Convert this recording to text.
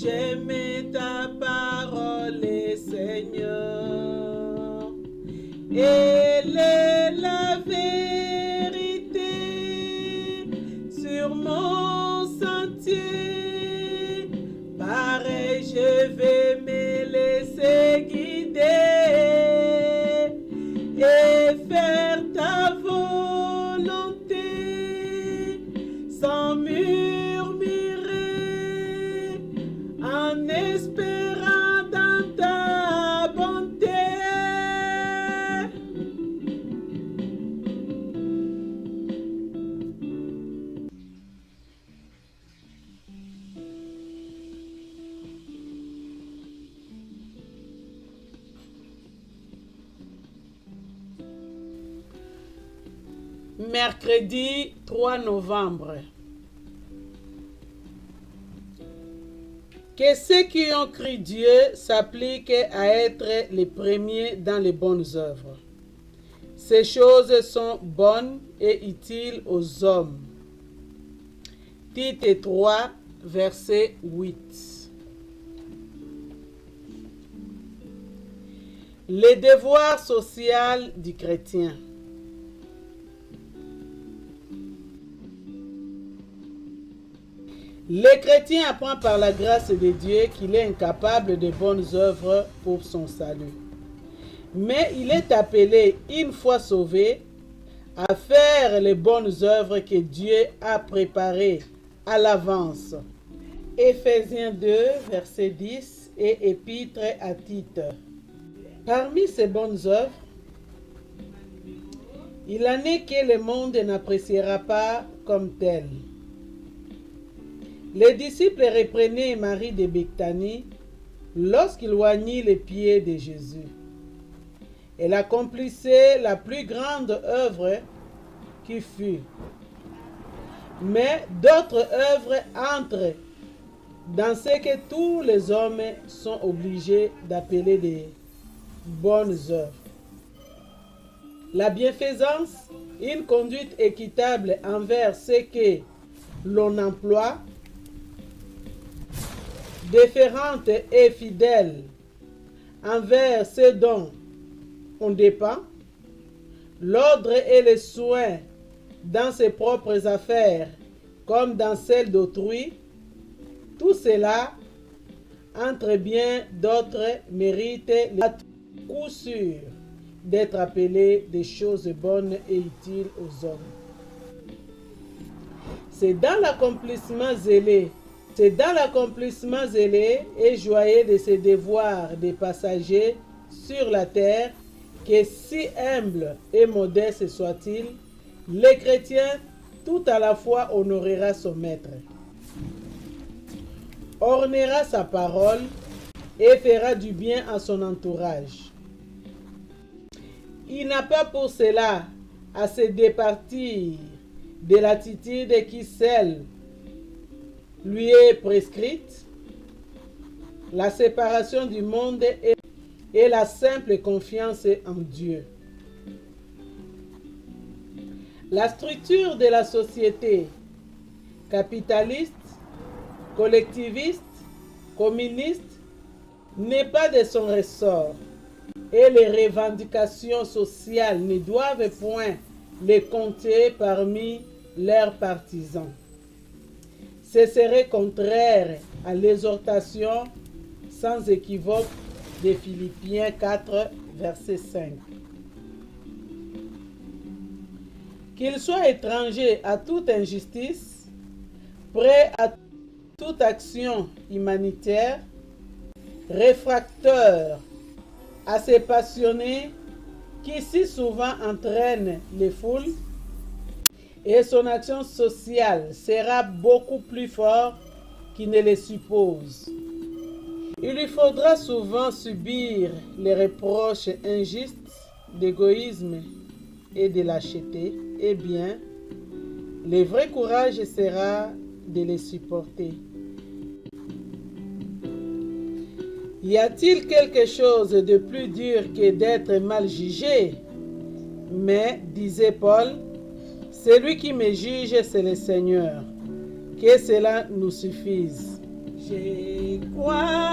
j'aime ta parole, Seigneur. Elle est la vérité sur mon sentier. Pareil, je vais me laisser guider et faire ta volonté sans murmurer, en espérant dans ta bonté. Mercredi 3 novembre. Que ceux qui ont cru Dieu s'appliquent à être les premiers dans les bonnes œuvres. Ces choses sont bonnes et utiles aux hommes. Tite 3, verset 8. Les devoirs sociaux du chrétien. Le chrétien apprend par la grâce de Dieu qu'il est incapable de bonnes œuvres pour son salut. Mais il est appelé, une fois sauvé, à faire les bonnes œuvres que Dieu a préparées à l'avance. Éphésiens 2, verset 10 et Épître à Tite. Parmi ces bonnes œuvres, il en est que le monde n'appréciera pas comme telles. Les disciples reprenaient Marie de Béthanie lorsqu'il oignit les pieds de Jésus. Elle accomplissait la plus grande œuvre qui fut. Mais d'autres œuvres entrent dans ce que tous les hommes sont obligés d'appeler des bonnes œuvres. La bienfaisance, une conduite équitable envers ce que l'on emploie, déférente et fidèle envers ce dont on dépend, l'ordre et le soin dans ses propres affaires comme dans celles d'autrui, tout cela, entre bien d'autres, mérite à coup sûr d'être appelé des choses bonnes et utiles aux hommes. C'est dans l'accomplissement zélé et joyeux de ses devoirs des passagers sur la terre que, si humble et modeste soit-il, le chrétien tout à la fois honorera son maître, ornera sa parole et fera du bien à son entourage. Il n'a pas pour cela à se départir de l'attitude qui celle lui est prescrite, la séparation du monde et la simple confiance en Dieu. La structure de la société capitaliste, collectiviste, communiste n'est pas de son ressort et les revendications sociales ne doivent point les compter parmi leurs partisans. Ce serait contraire à l'exhortation sans équivoque de Philippiens 4, verset 5. Qu'il soit étranger à toute injustice, prêt à toute action humanitaire, réfractaire à ces passionnés qui si souvent entraînent les foules, et son action sociale sera beaucoup plus forte qu'il ne le suppose. Il lui faudra souvent subir les reproches injustes d'égoïsme et de lâcheté. Eh bien, le vrai courage sera de les supporter. Y a-t-il quelque chose de plus dur que d'être mal jugé? Mais, disait Paul, celui qui me juge, c'est le Seigneur. Que cela nous suffise. Je crois